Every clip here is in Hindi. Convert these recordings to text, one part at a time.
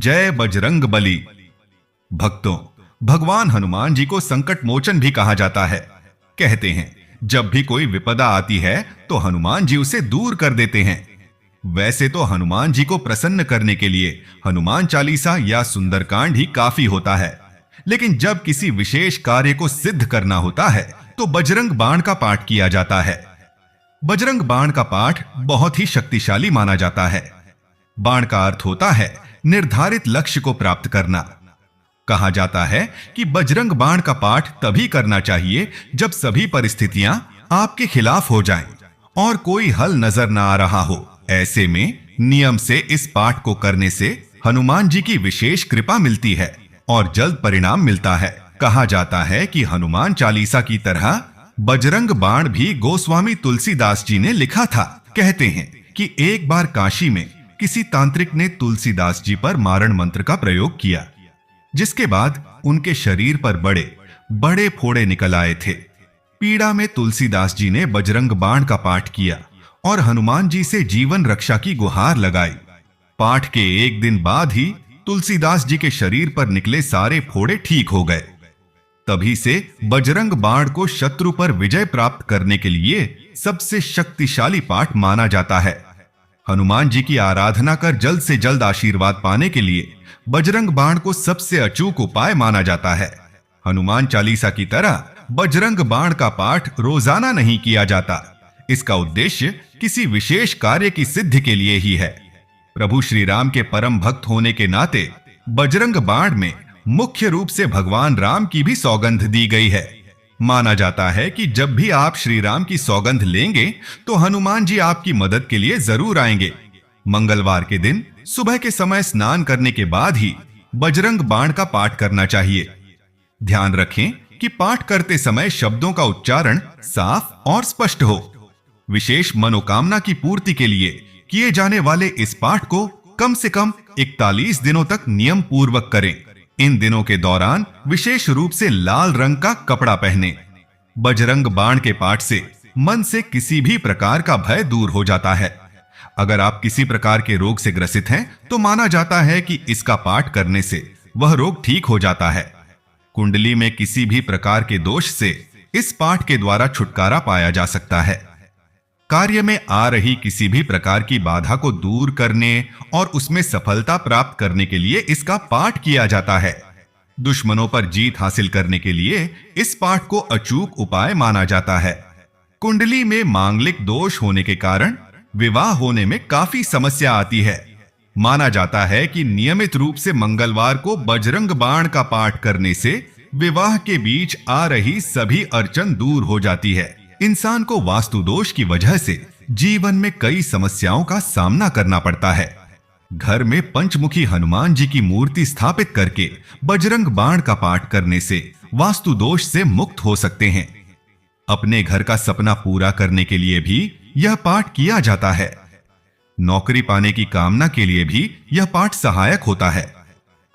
जय बजरंग बली। भक्तों, भगवान हनुमान जी को संकट मोचन भी कहा जाता है। कहते हैं जब भी कोई विपदा आती है तो हनुमान जी उसे दूर कर देते हैं। वैसे तो हनुमान जी को प्रसन्न करने के लिए हनुमान चालीसा या सुंदरकांड ही काफी होता है, लेकिन जब किसी विशेष कार्य को सिद्ध करना होता है तो बजरंग बाण का पाठ किया जाता है। बजरंग बाण का पाठ बहुत ही शक्तिशाली माना जाता है। बाण का अर्थ होता है निर्धारित लक्ष्य को प्राप्त करना। कहा जाता है कि बजरंग बाण का पाठ तभी करना चाहिए जब सभी परिस्थितियां आपके खिलाफ हो जाएं और कोई हल नजर न आ रहा हो। ऐसे में नियम से इस पाठ को करने से हनुमान जी की विशेष कृपा मिलती है और जल्द परिणाम मिलता है। कहा जाता है कि हनुमान चालीसा की तरह बजरंग बाण भी गोस्वामी तुलसीदास जी ने लिखा था। कहते हैं कि एक बार काशी में किसी तांत्रिक ने तुलसीदास जी पर मारण मंत्र का प्रयोग किया, जिसके बाद उनके शरीर पर बड़े बड़े फोड़े निकल आए थे। पीड़ा में तुलसीदास जी ने बजरंग बाण का पाठ किया और हनुमान जी से जीवन रक्षा की गुहार लगाई। पाठ के एक दिन बाद ही तुलसीदास जी के शरीर पर निकले सारे फोड़े ठीक हो गए। तभी से बजरंग बाण को शत्रु पर विजय प्राप्त करने के लिए सबसे शक्तिशाली पाठ माना जाता है। हनुमान जी की आराधना कर जल्द से जल्द आशीर्वाद पाने के लिए बजरंग बाण को सबसे अचूक उपाय माना जाता है। हनुमान चालीसा की तरह बजरंग बाण का पाठ रोजाना नहीं किया जाता। इसका उद्देश्य किसी विशेष कार्य की सिद्धि के लिए ही है। प्रभु श्री राम के परम भक्त होने के नाते बजरंग बाण में मुख्य रूप से भगवान राम की भी सौगंध दी गई है। माना जाता है कि जब भी आप श्री राम की सौगंध लेंगे तो हनुमान जी आपकी मदद के लिए जरूर आएंगे। मंगलवार के दिन सुबह के समय स्नान करने के बाद ही बजरंग बाण का पाठ करना चाहिए। ध्यान रखें कि पाठ करते समय शब्दों का उच्चारण साफ और स्पष्ट हो। विशेष मनोकामना की पूर्ति के लिए किए जाने वाले इस पाठ को कम से कम 41 दिनों तक नियम पूर्वक करें। इन दिनों के दौरान विशेष रूप से लाल रंग का कपड़ा पहने। बजरंग बाण के पाठ से मन से किसी भी प्रकार का भय दूर हो जाता है। अगर आप किसी प्रकार के रोग से ग्रसित हैं तो माना जाता है कि इसका पाठ करने से वह रोग ठीक हो जाता है। कुंडली में किसी भी प्रकार के दोष से इस पाठ के द्वारा छुटकारा पाया जा सकता है। कार्य में आ रही किसी भी प्रकार की बाधा को दूर करने और उसमें सफलता प्राप्त करने के लिए इसका पाठ किया जाता है। दुश्मनों पर जीत हासिल करने के लिए इस पाठ को अचूक उपाय माना जाता है। कुंडली में मांगलिक दोष होने के कारण विवाह होने में काफी समस्या आती है। माना जाता है कि नियमित रूप से मंगलवार को बजरंग बाण का पाठ करने से विवाह के बीच आ रही सभी अड़चन दूर हो जाती है। इंसान को वास्तु दोष की वजह से जीवन में कई समस्याओं का सामना करना पड़ता है। घर में पंचमुखी हनुमान जी की मूर्ति स्थापित करके बजरंग बाण का पाठ करने से वास्तु दोष से मुक्त हो सकते हैं। अपने घर का सपना पूरा करने के लिए भी यह पाठ किया जाता है। नौकरी पाने की कामना के लिए भी यह पाठ सहायक होता है।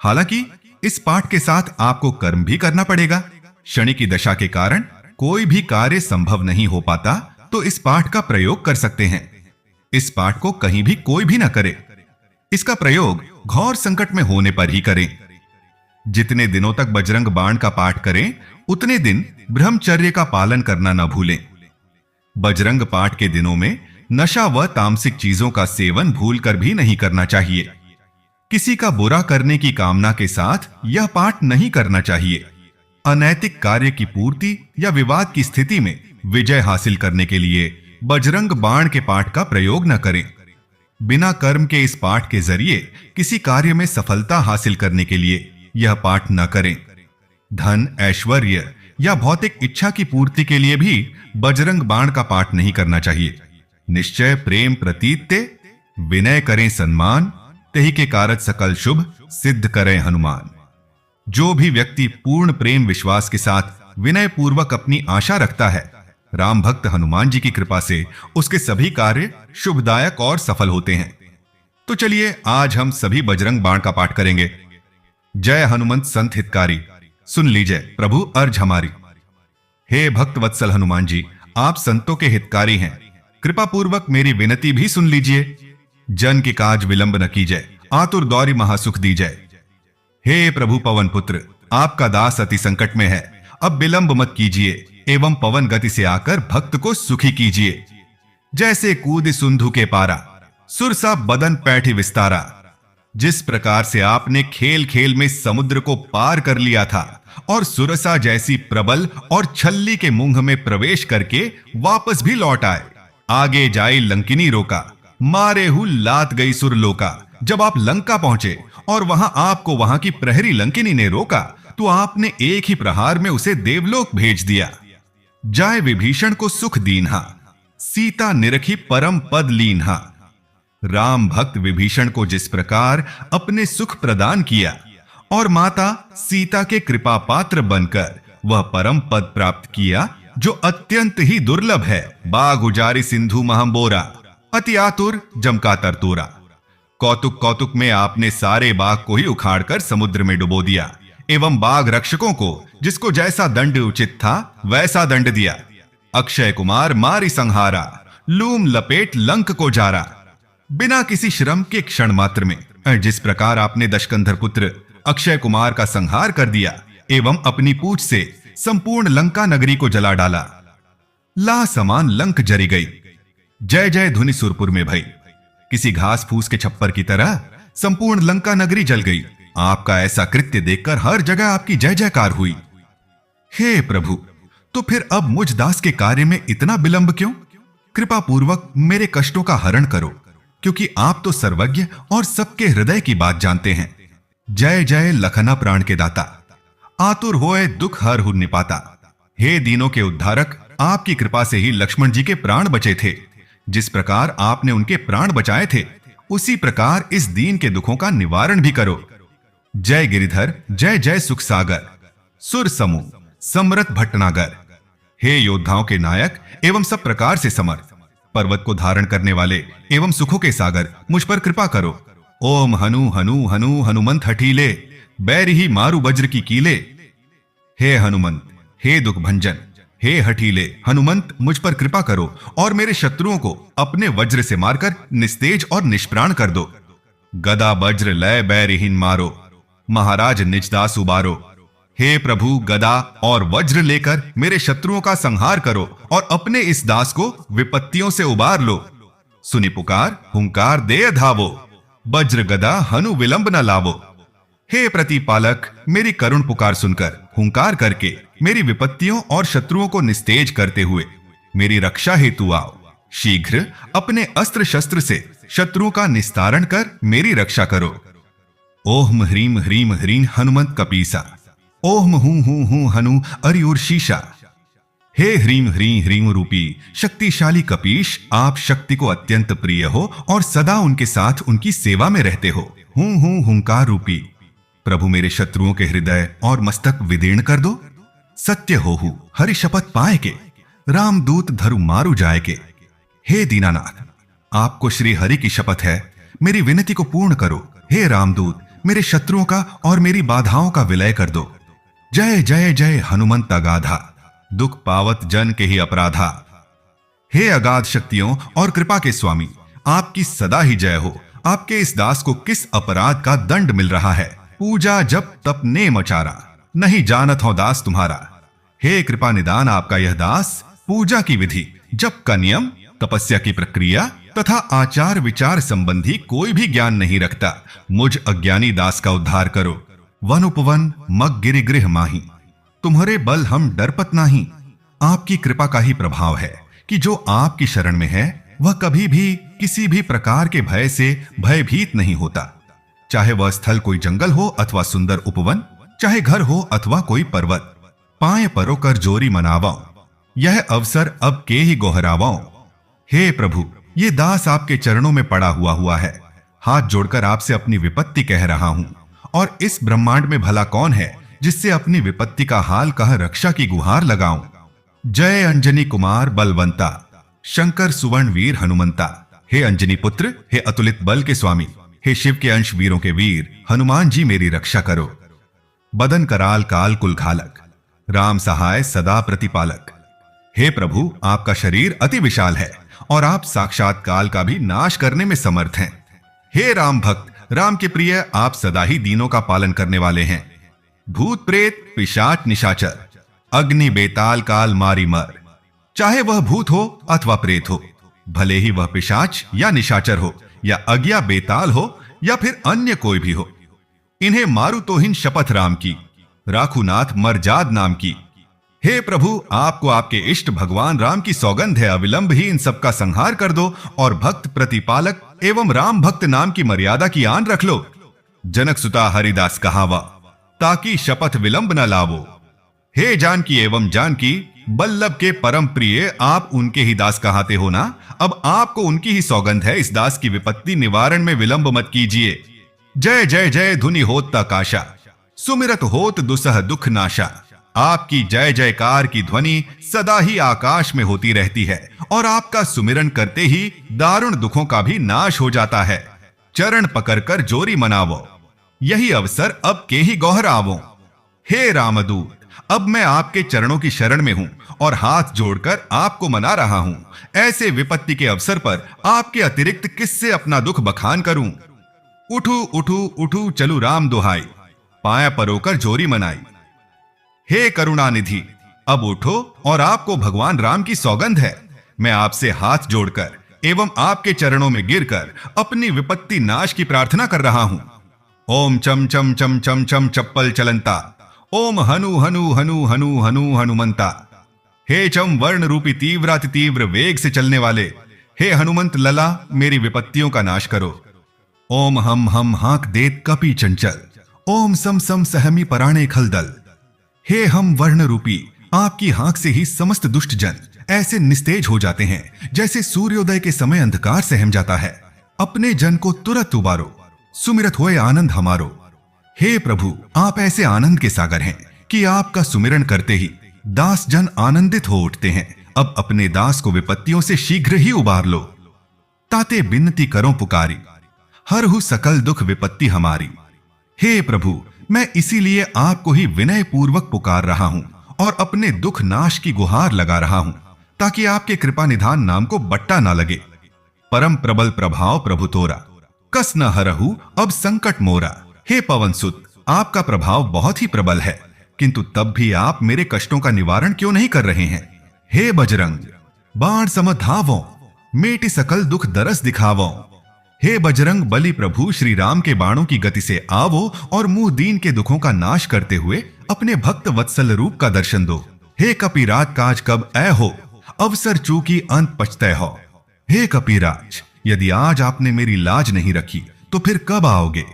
हालांकि इस पाठ के साथ आपको कर्म भी करना पड़ेगा। शनि की दशा के कारण कोई भी कार्य संभव नहीं हो पाता तो इस पाठ का प्रयोग कर सकते हैं। इस पाठ को कहीं भी कोई भी ना करे। इसका प्रयोग घोर संकट में होने पर ही करें। जितने दिनों तक बजरंग बाण का पाठ करें उतने दिन ब्रह्मचर्य का पालन करना न भूलें। बजरंग पाठ के दिनों में नशा व तामसिक चीजों का सेवन भूलकर भी नहीं करना चाहिए। किसी का बुरा करने की कामना के साथ यह पाठ नहीं करना चाहिए। अनैतिक कार्य की पूर्ति या विवाद की स्थिति में विजय हासिल करने के लिए बजरंग बाण के पाठ का प्रयोग न करें। बिना कर्म के इस पाठ के जरिए किसी कार्य में सफलता हासिल करने के लिए यह पाठ न करें। धन, ऐश्वर्य या भौतिक इच्छा की पूर्ति के लिए भी बजरंग बाण का पाठ नहीं करना चाहिए। निश्चय प्रेम प्रतीत्य, विनय करें सन्मान, तेहि के कारज सकल शुभ सिद्ध करें हनुमान। जो भी व्यक्ति पूर्ण प्रेम विश्वास के साथ विनय पूर्वक अपनी आशा रखता है, राम भक्त हनुमान जी की कृपा से उसके सभी कार्य शुभदायक और सफल होते हैं। तो चलिए आज हम सभी बजरंग बाण का पाठ करेंगे। जय हनुमंत संत हितकारी, सुन लीजिए प्रभु अर्ज हमारी। हे भक्त वत्सल हनुमान जी, आप संतों के हितकारी हैं। कृपा पूर्वक मेरी विनती भी सुन लीजिए। जन के काज विलंब न कीजिए, आतुर दौरी महासुख दीजय। हे प्रभु पवन पुत्र, आपका दास अति संकट में है, अब विलंब मत कीजिए एवं पवन गति से आकर भक्त को सुखी कीजिए। जैसे कूद सिंधु के पारा, सुरसा बदन पैठी विस्तारा। जिस प्रकार से आपने खेल खेल में समुद्र को पार कर लिया था और सुरसा जैसी प्रबल और छल्ली के मुंह में प्रवेश करके वापस भी लौट आए। आगे जाई लंकिनी रोका, मारे हु लात गई सुरलोका। जब आप लंका पहुंचे और वहां आपको वहां की प्रहरी लंकिनी ने रोका, तो आपने एक ही प्रहार में उसे देवलोक भेज दिया। जाय विभीषण को सुख दीन्हा, सीता निरखी परम पद लीन्हा। राम भक्त विभीषण को जिस प्रकार अपने सुख प्रदान किया और माता सीता के कृपा पात्र बनकर वह परम पद प्राप्त किया, जो अत्यंत ही दुर्लभ है। बाग उजारी सिंधु महंबोरा, अति आतुर जमका तरतोरा। कौतुक कौतुक में आपने सारे बाग को ही उखाड़कर समुद्र में डुबो दिया एवं बाघ रक्षकों को जिसको जैसा दंड उचित था वैसा दंड दिया। अक्षय कुमार मारी संहारा, लूम लपेट लंक को जारा। बिना किसी श्रम के क्षण मात्र में जिस प्रकार आपने दशकंधर पुत्र अक्षय कुमार का संहार कर दिया एवं अपनी पूंछ से संपूर्ण लंका नगरी को जला डाला, ला समान लंक जरी गई। जय जय धुनि सुरपुर में भई, किसी घास फूस के छप्पर की तरह संपूर्ण लंका नगरी जल गई। आपका ऐसा कृत्य देखकर हर जगह आपकी जय जयकार हुई। हे प्रभु, तो फिर अब मुझ दास के कार्य में इतना विलंब क्यों? कृपा पूर्वक मेरे कष्टों का हरण करो, क्योंकि आप तो सर्वज्ञ और सबके हृदय की बात जानते हैं। जय जय लखना प्राण के दाता, आतुर होए दुख हर हु निपाता। हे दीनों के उद्धारक, आपकी कृपा से ही लक्ष्मण जी के प्राण बचे थे। जिस प्रकार आपने उनके प्राण बचाए थे, उसी प्रकार इस दीन के दुखों का निवारण भी करो। जय गिरिधर, जय जय सुख सागर, सुर समूह समरथ भट्टनागर। हे योद्धाओं के नायक एवं सब प्रकार से समर्थ, पर्वत को धारण करने वाले एवं सुखों के सागर, मुझ पर कृपा करो। ओम हनु हनु हनु हनुमंत हठीले, बैर ही मारु वज्र की कीले। हे हनुमंत, हे दुख भंजन, हे हठीले हनुमंत, मुझ पर कृपा करो और मेरे शत्रुओं को अपने वज्र से मारकर निस्तेज और निष्प्राण कर दो। गदा वज्र लय बैरहीन मारो, महाराज निजदास उबारो। हे प्रभु, गदा और वज्र लेकर मेरे शत्रुओं का संहार करो और अपने इस दास को विपत्तियों से उबार लो। सुनि पुकार हुंकार दे धावो, वज्र गदा हनु विलंब न लावो। हे प्रतिपालक, मेरी करुण पुकार सुनकर हुंकार करके मेरी विपत्तियों और शत्रुओं को निस्तेज करते हुए मेरी रक्षा हेतु आओ। शीघ्र अपने अस्त्र शस्त्र से शत्रुओं का निस्तारण कर मेरी रक्षा करो। ओम ह्रीम ह्रीम ह्रीं हनुमंत कपीसा, ओम हूं हनु अरियुर शीशा। हे ह्रीम ह्रीं ह्रीम रूपी शक्तिशाली कपीश, आप शक्ति को अत्यंत प्रिय हो और सदा उनके साथ उनकी सेवा में रहते हो। हूं हुंकार रूपी प्रभु, मेरे शत्रुओं के हृदय और मस्तक विदीर्ण कर दो। सत्य होहु हरि शपथ पाए के, रामदूत धरु मारु जाए के। हे दीनानाथ, आपको श्री हरि की शपथ है, मेरी विनती को पूर्ण करो। हे रामदूत, मेरे शत्रुओं का और मेरी बाधाओं का विलय कर दो। जय जय जय हनुमंत अगाधा, दुख पावत जन के ही अपराधा। हे अगाध शक्तियों और कृपा के स्वामी, आपकी सदा ही जय हो। आपके इस दास को किस अपराध का दंड मिल रहा है? पूजा जब तप ने मचारा, नहीं जानत हो दास तुम्हारा। हे कृपा निदान, आपका यह दास पूजा की विधि, जप का नियम, तपस्या की प्रक्रिया तथा आचार विचार संबंधी कोई भी ज्ञान नहीं रखता। मुझ अज्ञानी दास का उद्धार करो। वन उपवन मग गिरि गृह माही, तुम्हारे बल हम डरपत नाही। आपकी कृपा का ही प्रभाव है कि जो आपकी शरण में है वह कभी भी किसी भी प्रकार के भय से भयभीत नहीं होता। चाहे वह स्थल कोई जंगल हो अथवा सुंदर उपवन, चाहे घर हो अथवा कोई पर्वत। पाए परो कर जोरी मनावाओ, यह अवसर अब के ही गोहरावाओ। हे प्रभु, ये दास आपके चरणों में पड़ा हुआ है। हाथ जोड़कर आपसे अपनी विपत्ति कह रहा हूं, और इस ब्रह्मांड में भला कौन है जिससे अपनी विपत्ति का हाल कह रक्षा की गुहार लगाऊं। जय अंजनी कुमार बलवंता, शंकर सुवर्ण वीर हनुमंता। हे अंजनी पुत्र, हे अतुलित बल के स्वामी, हे शिव के अंश वीरों के वीर हनुमान जी, मेरी रक्षा करो। बदन कराल काल कुल घालक, राम सहाय सदा प्रतिपालक। हे प्रभु, आपका शरीर अति विशाल है और आप साक्षात काल का भी नाश करने में समर्थ हैं। हे राम भक्त, राम के प्रिय, आप सदा ही दीनों का पालन करने वाले हैं। भूत प्रेत पिशाच निशाचर अग्नि बेताल काल मारी मर, चाहे वह भूत हो अथवा प्रेत हो, भले ही वह पिशाच या निशाचर हो या अज्ञा बेताल हो या फिर अन्य कोई भी हो, इन्हें मारू तो हिन शपथ राम की, राखुनाथ मरजाद नाम की। हे प्रभु, आपको आपके इष्ट भगवान राम की सौगंध है, अविलंब ही इन सबका संहार कर दो और भक्त प्रतिपालक एवं राम भक्त नाम की मर्यादा की आन रख लो। जनक सुता हरिदास कहावा, ताकि शपथ विलंब न लावो। हे जानकी एवं जानकी, बल्लभ के परम प्रिय, आप उनके ही दास कहाते हो ना, अब आपको उनकी ही सौगंध है, इस दास की विपत्ति निवारण में विलंब मत कीजिए। जय जय जय धुनि होत काशा, सुमिरत होत दुसह दुख नाशा। आपकी जय जयकार की ध्वनि सदा ही आकाश में होती रहती है और आपका सुमिरन करते ही दारुण दुखों का भी नाश हो जाता है। चरण पकड़कर जोरी मनावो, यही अवसर अब के ही गौहर आवो। हे रामदूत, अब मैं आपके चरणों की शरण में हूं और हाथ जोड़कर आपको मना रहा हूं। ऐसे विपत्ति के अवसर पर आपके अतिरिक्त किससे अपना दुख बखान करूं। उठू उठू उठू चलू राम दुहाई, पाया परोकर जोरी मनाई। हे करुणानिधि, अब उठो और आपको भगवान राम की सौगंध है। मैं आपसे हाथ जोड़कर एवं आपके चरणों में गिरकर अपनी विपत्ति नाश की प्रार्थना कर रहा हूं। ओम चम चम चम चम चम चप्पल चलंता, ओम हनु हनु हनु हनु हनु हनुमंता। हे चम वर्ण रूपी तीव्राति तीव्र वेग से चलने वाले, हे हनुमंत लला, मेरी विपत्तियों का नाश करो। ओम हम हाक देत कपि चंचल, ओम सम सम सहमी पराणे खलदल। हे हम वर्ण रूपी, आपकी हाक से ही समस्त दुष्ट जन ऐसे निस्तेज हो जाते हैं जैसे सूर्योदय के समय अंधकार सहम जाता है। अपने जन को तुरंत उबारो, सुमिरत होए आनंद हमारो। हे प्रभु, आप ऐसे आनंद के सागर हैं कि आपका सुमिरन करते ही दास जन आनंदित हो उठते हैं। अब अपने दास को विपत्तियों से शीघ्र ही उबार लो। ताते बिनती करो पुकारी, हरहु सकल दुख विपत्ति हमारी। हे प्रभु, मैं इसीलिए आपको ही विनय पूर्वक पुकार रहा हूं और अपने दुख नाश की गुहार लगा रहा हूं, ताकि आपके कृपा निधान नाम को बट्टा ना लगे। परम प्रबल प्रभाव प्रभु तोरा, कस न हरहु अब संकट मोरा। हे पवन सुत, आपका प्रभाव बहुत ही प्रबल है, किंतु तब भी आप मेरे कष्टों का निवारण क्यों नहीं कर रहे हैं। हे बजरंग, बाण समधावो, मेटि सकल दुख दरस दिखावो। हे बजरंग बली प्रभु, श्री राम के बाणों की गति से आवो और मुंह दीन के दुखों का नाश करते हुए अपने भक्त वत्सल रूप का दर्शन दो। हे कपिराज, काज कब ऐ हो, अवसर चूकी अंत पछतै हो। हे कपिराज, यदि आज आपने मेरी लाज नहीं रखी तो फिर कब आओगे,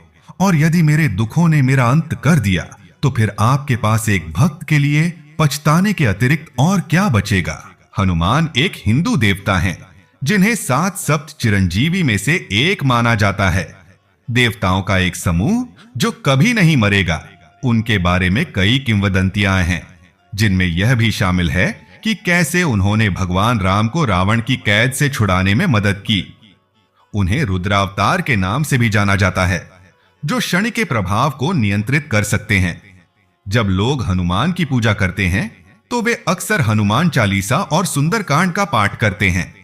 और यदि मेरे दुखों ने मेरा अंत कर दिया तो फिर आपके पास एक भक्त के लिए पछताने के अतिरिक्त और क्या बचेगा। हनुमान एक हिंदू देवता हैं, जिन्हें 7 सप्त चिरंजीवी में से एक माना जाता है। देवताओं का एक समूह जो कभी नहीं मरेगा। उनके बारे में कई किंवदंतियां हैं, जिनमें यह भी शामिल है कि कैसे उन्होंने भगवान राम को रावण की कैद से छुड़ाने में मदद की। उन्हें रुद्रावतार के नाम से भी जाना जाता है, जो शनि के प्रभाव को नियंत्रित कर सकते हैं। जब लोग हनुमान की पूजा करते हैं तो वे अक्सर हनुमान चालीसा और सुंदरकांड का पाठ करते हैं।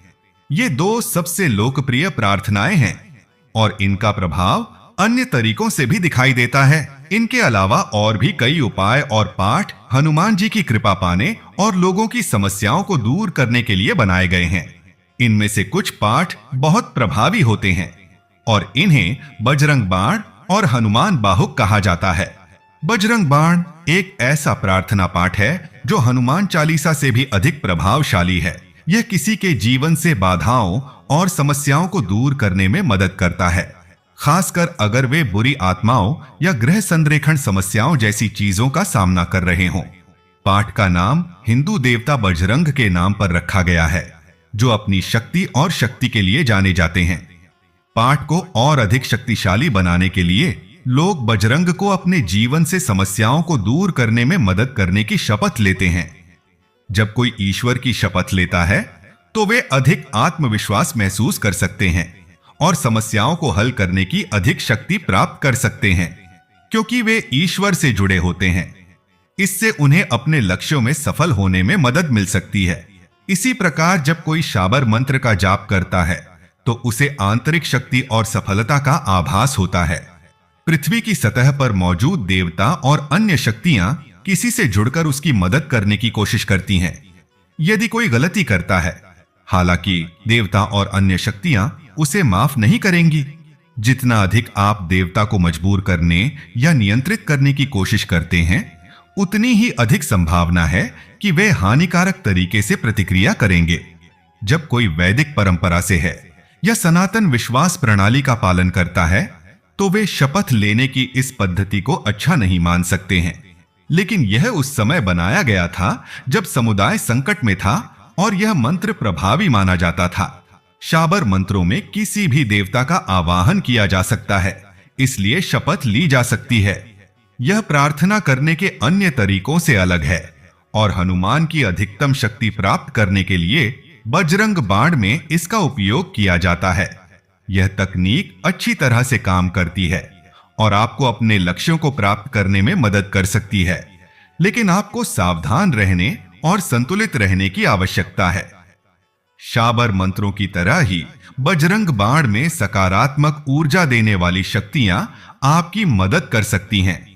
ये 2 सबसे लोकप्रिय प्रार्थनाएं हैं और इनका प्रभाव अन्य तरीकों से भी दिखाई देता है। इनके अलावा और भी कई उपाय और पाठ हनुमान जी की कृपा पाने और लोगों की समस्याओं को दूर करने के लिए बनाए गए हैं। इनमें से कुछ पाठ बहुत प्रभावी होते हैं और इन्हें बजरंग बाण और हनुमान बाहुक कहा जाता है। बजरंग बाण एक ऐसा प्रार्थना पाठ है जो हनुमान चालीसा से भी अधिक प्रभावशाली है। यह किसी के जीवन से बाधाओं और समस्याओं को दूर करने में मदद करता है, खासकर अगर वे बुरी आत्माओं या ग्रह संरेखण समस्याओं जैसी चीजों का सामना कर रहे हों। पाठ का नाम हिंदू देवता बजरंग के नाम पर रखा गया है, जो अपनी शक्ति और शक्ति के लिए जाने जाते हैं। पाठ को और अधिक शक्तिशाली बनाने के लिए लोग बजरंग को अपने जीवन से समस्याओं को दूर करने में मदद करने की शपथ लेते हैं। जब कोई ईश्वर की शपथ लेता है तो वे अधिक आत्मविश्वास महसूस कर सकते हैं और समस्याओं को हल करने की अधिक शक्ति प्राप्त कर सकते हैं, क्योंकि वे ईश्वर से जुड़े होते हैं। इससे उन्हें अपने लक्ष्यों में सफल होने में मदद मिल सकती है। इसी प्रकार जब कोई शाबर मंत्र का जाप करता है तो उसे आंतरिक शक्ति और सफलता का आभास होता है। पृथ्वी की सतह पर मौजूद देवता और अन्य शक्तियां किसी से जुड़कर उसकी मदद करने की कोशिश करती हैं यदि कोई गलती करता है। हालांकि देवता और अन्य शक्तियां उसे माफ नहीं करेंगी। जितना अधिक आप देवता को मजबूर करने या नियंत्रित करने की कोशिश करते हैं, उतनी ही अधिक संभावना है कि वे हानिकारक तरीके से प्रतिक्रिया करेंगे। जब कोई वैदिक परंपरा से है या सनातन विश्वास प्रणाली का पालन करता है, तो वे शपथ लेने की इस पद्धति को अच्छा नहीं मान सकते हैं। लेकिन यह उस समय बनाया गया था जब समुदाय संकट में था और यह मंत्र प्रभावी माना जाता था। शाबर मंत्रों में किसी भी देवता का आवाहन किया जा सकता है, इसलिए शपथ ली जा सकती है। यह प्रार्थना करने के अन्य तरीकों से अलग है और हनुमान की अधिकतम शक्ति प्राप्त करने के लिए बजरंग बाण में इसका उपयोग किया जाता है। यह तकनीक अच्छी तरह से काम करती है और आपको अपने लक्ष्यों को प्राप्त करने में मदद कर सकती है, लेकिन आपको सावधान रहने और संतुलित रहने की आवश्यकता है। शाबर मंत्रों की तरह ही बजरंग बाण में सकारात्मक ऊर्जा देने वाली शक्तियां आपकी मदद कर सकती हैं।